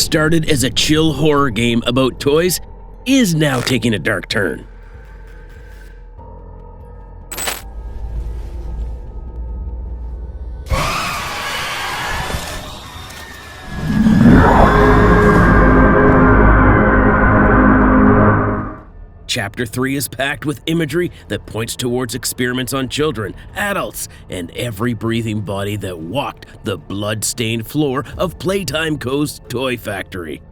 started as a chill horror game about toys is now taking a dark turn. Chapter 3 is packed with imagery that points towards experiments on children, adults, and every breathing body that walked the blood-stained floor of Playtime Co.'s toy factory.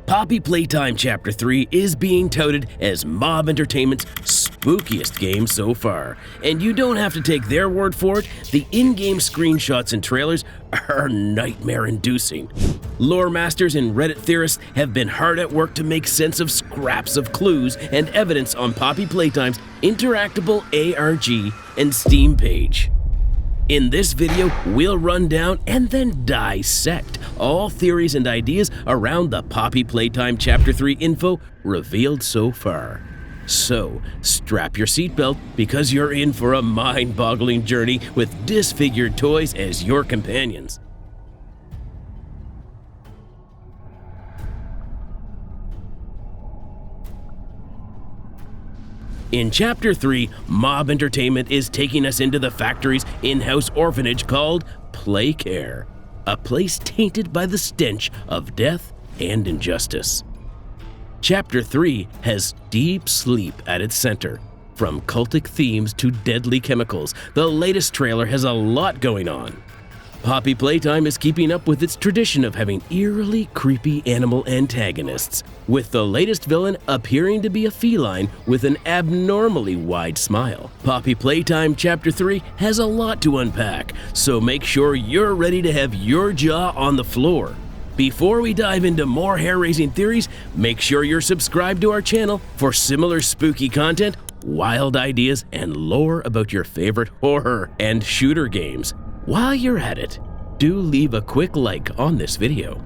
Poppy Playtime Chapter 3 is being touted as Mob Entertainment's spookiest game so far, and you don't have to take their word for it. The in-game screenshots and trailers are nightmare-inducing. Lore masters and Reddit theorists have been hard at work to make sense of scraps of clues and evidence on Poppy Playtime's interactable ARG and Steam page. In this video, we'll run down and then dissect all theories and ideas around the Poppy Playtime Chapter 3 info revealed so far. So, strap your seatbelt because you're in for a mind-boggling journey with disfigured toys as your companions. In Chapter 3, Mob Entertainment is taking us into the factory's in-house orphanage called Playcare, a place tainted by the stench of death and injustice. Chapter 3 has deep sleep at its center. From cultic themes to deadly chemicals, the latest trailer has a lot going on. Poppy Playtime is keeping up with its tradition of having eerily creepy animal antagonists, with the latest villain appearing to be a feline with an abnormally wide smile. Poppy Playtime Chapter 3 has a lot to unpack, so make sure you're ready to have your jaw on the floor. Before we dive into more hair-raising theories, make sure you're subscribed to our channel for similar spooky content, wild ideas, and lore about your favorite horror and shooter games. While you're at it, do leave a quick like on this video.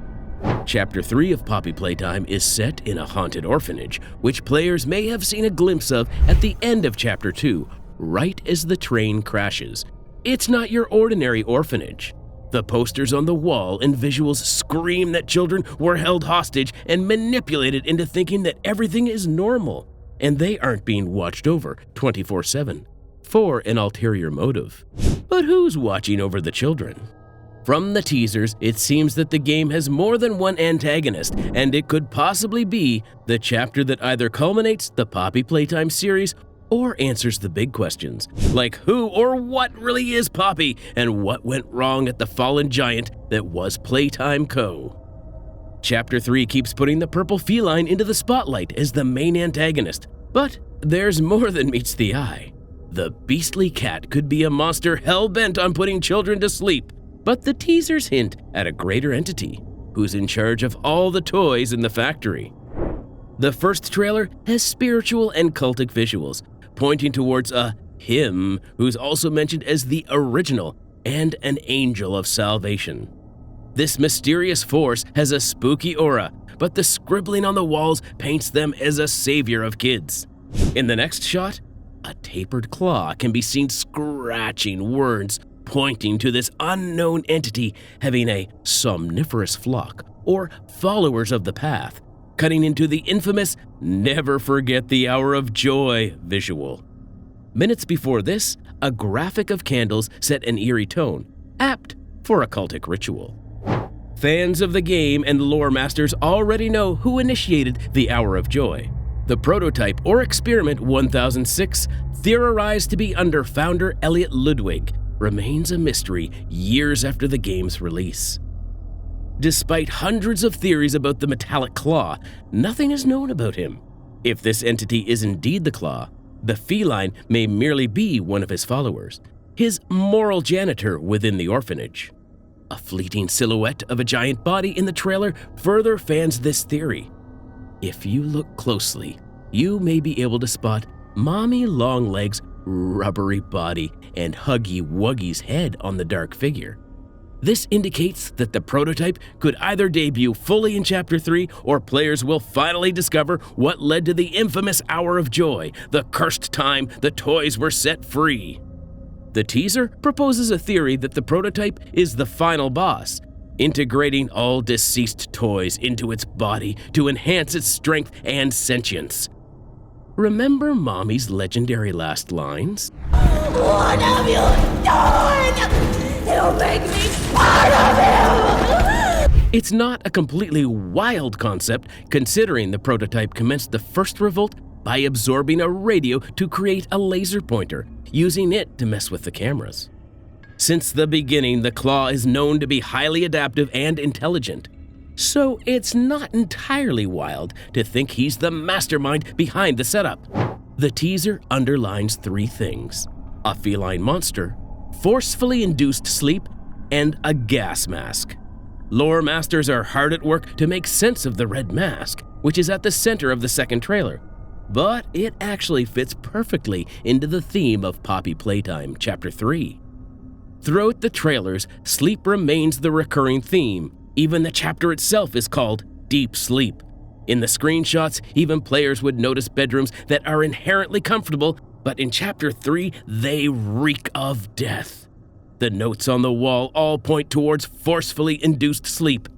Chapter 3 of Poppy Playtime is set in a haunted orphanage, which players may have seen a glimpse of at the end of Chapter 2, right as the train crashes. It's not your ordinary orphanage. The posters on the wall and visuals scream that children were held hostage and manipulated into thinking that everything is normal, and they aren't being watched over 24/7 for an ulterior motive. But who's watching over the children? From the teasers, it seems that the game has more than one antagonist, and it could possibly be the chapter that either culminates the Poppy Playtime series or answers the big questions, like who or what really is Poppy and what went wrong at the fallen giant that was Playtime Co. Chapter 3 keeps putting the purple feline into the spotlight as the main antagonist, but there's more than meets the eye. The beastly cat could be a monster hell-bent on putting children to sleep, but the teasers hint at a greater entity who's in charge of all the toys in the factory. The first trailer has spiritual and cultic visuals, pointing towards a him who's also mentioned as the original and an angel of salvation. This mysterious force has a spooky aura, but the scribbling on the walls paints them as a savior of kids. In the next shot, a tapered claw can be seen scratching words, pointing to this unknown entity having a somniferous flock, or followers of the path, cutting into the infamous "Never Forget the Hour of Joy" visual. Minutes before this, a graphic of candles set an eerie tone, apt for a cultic ritual. Fans of the game and lore masters already know who initiated the Hour of Joy. The prototype or experiment 1006, theorized to be under founder Elliot Ludwig, remains a mystery years after the game's release. Despite hundreds of theories about the metallic claw, nothing is known about him. If this entity is indeed the claw, the feline may merely be one of his followers, his moral janitor within the orphanage. A fleeting silhouette of a giant body in the trailer further fans this theory. If you look closely, you may be able to spot Mommy Longlegs' rubbery body and Huggy Wuggy's head on the dark figure. This indicates that the prototype could either debut fully in Chapter 3, or players will finally discover what led to the infamous Hour of Joy, the cursed time the toys were set free. The teaser proposes a theory that the prototype is the final boss, integrating all deceased toys into its body to enhance its strength and sentience. Remember Mommy's legendary last lines? What have you done? You make me part of you! It's not a completely wild concept, considering the prototype commenced the first revolt by absorbing a radio to create a laser pointer, using it to mess with the cameras. Since the beginning, the Claw is known to be highly adaptive and intelligent, so it's not entirely wild to think he's the mastermind behind the setup. The teaser underlines 3 things: a feline monster, forcefully induced sleep, and a gas mask. Lore masters are hard at work to make sense of the red mask, which is at the center of the second trailer, but it actually fits perfectly into the theme of Poppy Playtime Chapter 3. Throughout the trailers, sleep remains the recurring theme. Even the chapter itself is called Deep Sleep. In the screenshots, even players would notice bedrooms that are inherently comfortable, but in Chapter 3, they reek of death. The notes on the wall all point towards forcefully induced sleep.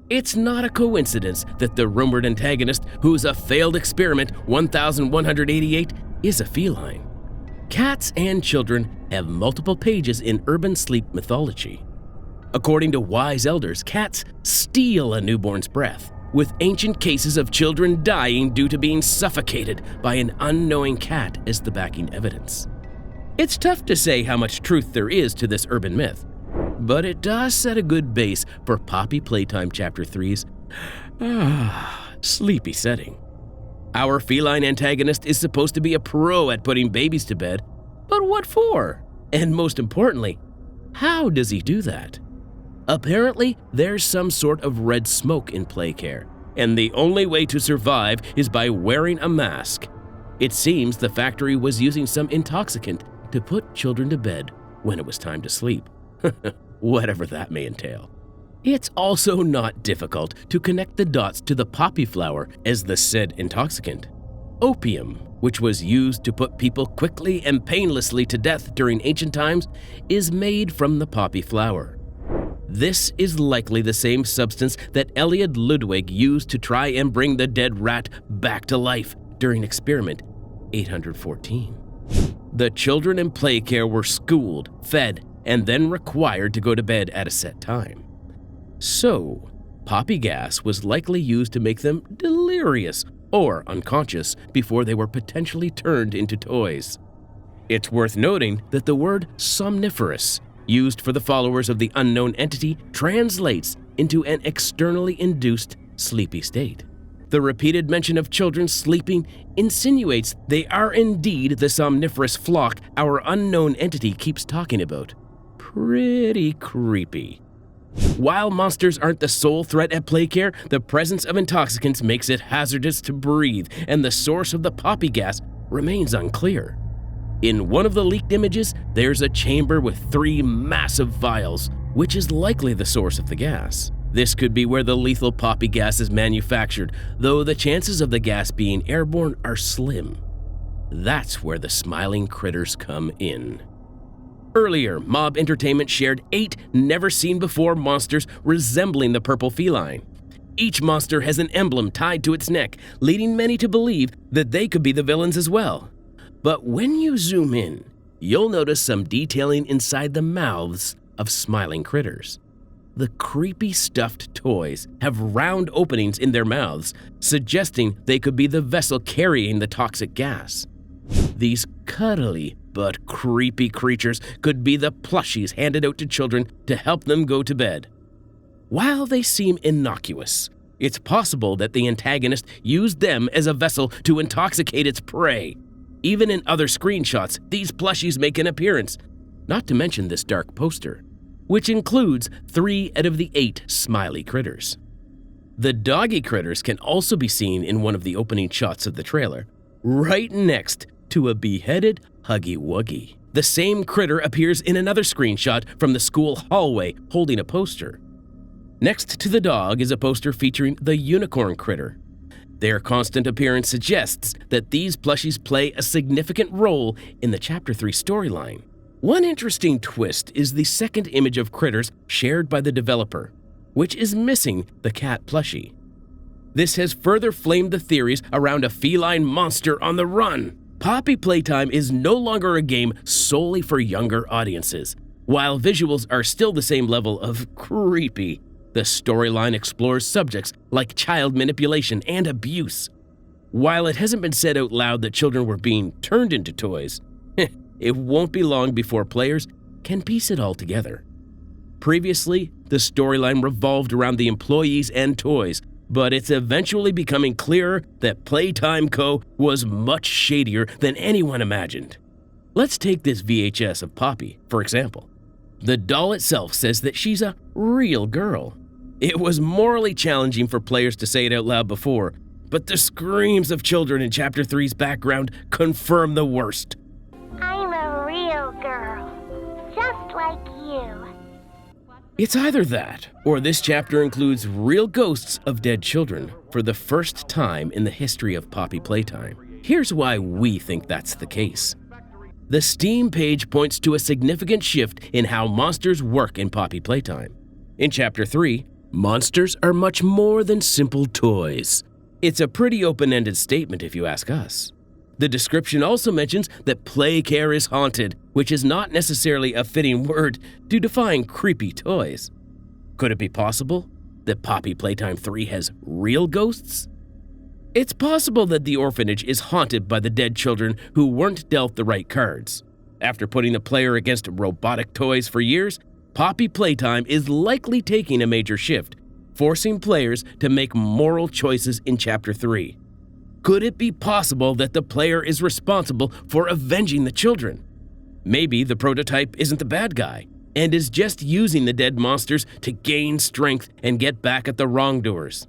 It's not a coincidence that the rumored antagonist, who's a failed experiment 1188, is a feline. Cats and children have multiple pages in urban sleep mythology. According to wise elders, cats steal a newborn's breath, with ancient cases of children dying due to being suffocated by an unknowing cat as the backing evidence. It's tough to say how much truth there is to this urban myth, but it does set a good base for Poppy Playtime Chapter 3's sleepy setting. Our feline antagonist is supposed to be a pro at putting babies to bed, but what for? And most importantly, how does he do that? Apparently, there's some sort of red smoke in Playcare, and the only way to survive is by wearing a mask. It seems the factory was using some intoxicant to put children to bed when it was time to sleep, whatever that may entail. It's also not difficult to connect the dots to the poppy flower as the said intoxicant. Opium, which was used to put people quickly and painlessly to death during ancient times, is made from the poppy flower. This is likely the same substance that Elliot Ludwig used to try and bring the dead rat back to life during experiment 814. The children in Playcare were schooled, fed, and then required to go to bed at a set time. So, poppy gas was likely used to make them delirious or unconscious before they were potentially turned into toys. It's worth noting that the word somniferous, used for the followers of the unknown entity, translates into an externally induced sleepy state. The repeated mention of children sleeping insinuates they are indeed the somniferous flock our unknown entity keeps talking about. Pretty creepy. While monsters aren't the sole threat at Playcare, the presence of intoxicants makes it hazardous to breathe, and the source of the poppy gas remains unclear. In one of the leaked images, there's a chamber with 3 massive vials, which is likely the source of the gas. This could be where the lethal poppy gas is manufactured, though the chances of the gas being airborne are slim. That's where the Smiling Critters come in. Earlier, Mob Entertainment shared 8 never-seen-before monsters resembling the purple feline. Each monster has an emblem tied to its neck, leading many to believe that they could be the villains as well. But when you zoom in, you'll notice some detailing inside the mouths of Smiling Critters. The creepy stuffed toys have round openings in their mouths, suggesting they could be the vessel carrying the toxic gas. These cuddly but creepy creatures could be the plushies handed out to children to help them go to bed. While they seem innocuous, it's possible that the antagonist used them as a vessel to intoxicate its prey. Even in other screenshots, these plushies make an appearance, not to mention this dark poster, which includes 3 out of the 8 smiley critters. The doggy critters can also be seen in one of the opening shots of the trailer, right next to a beheaded Huggy Wuggy. The same critter appears in another screenshot from the school hallway holding a poster. Next to the dog is a poster featuring the unicorn critter. Their constant appearance suggests that these plushies play a significant role in the Chapter 3 storyline. One interesting twist is the second image of critters shared by the developer. which is missing the cat plushie. This has further flamed the theories around a feline monster on the run. Poppy Playtime is no longer a game solely for younger audiences. While visuals are still the same level of creepy, the storyline explores subjects like child manipulation and abuse. While it hasn't been said out loud that children were being turned into toys, it won't be long before players can piece it all together. Previously, the storyline revolved around the employees and toys, but it's eventually becoming clearer that Playtime Co. was much shadier than anyone imagined. Let's take this VHS of Poppy, for example. The doll itself says that she's a real girl. It was morally challenging for players to say it out loud before, but the screams of children in Chapter 3's background confirm the worst. I'm a real girl, just like you. It's either that, or this chapter includes real ghosts of dead children for the first time in the history of Poppy Playtime. Here's why we think that's the case. The Steam page points to a significant shift in how monsters work in Poppy Playtime. In Chapter 3, monsters are much more than simple toys. It's a pretty open-ended statement if you ask us. The description also mentions that Playcare is haunted, which is not necessarily a fitting word to define creepy toys. Could it be possible that Poppy Playtime 3 has real ghosts? It's possible that the orphanage is haunted by the dead children who weren't dealt the right cards. After putting the player against robotic toys for years, Poppy Playtime is likely taking a major shift, forcing players to make moral choices in Chapter 3. Could it be possible that the player is responsible for avenging the children? Maybe the prototype isn't the bad guy and is just using the dead monsters to gain strength and get back at the wrongdoers.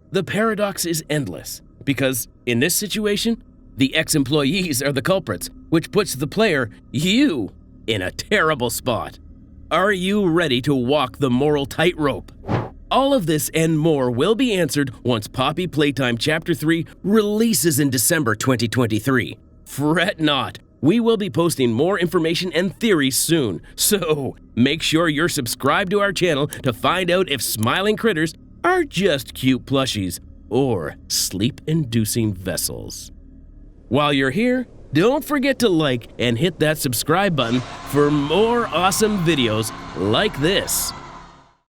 The paradox is endless because, in this situation, the ex-employees are the culprits, which puts the player, you, in a terrible spot. Are you ready to walk the moral tightrope? All of this and more will be answered once Poppy Playtime Chapter 3 releases in December 2023. Fret not, we will be posting more information and theories soon, so make sure you're subscribed to our channel to find out if Smiling Critters are just cute plushies or sleep-inducing vessels. While you're here, don't forget to like and hit that subscribe button for more awesome videos like this.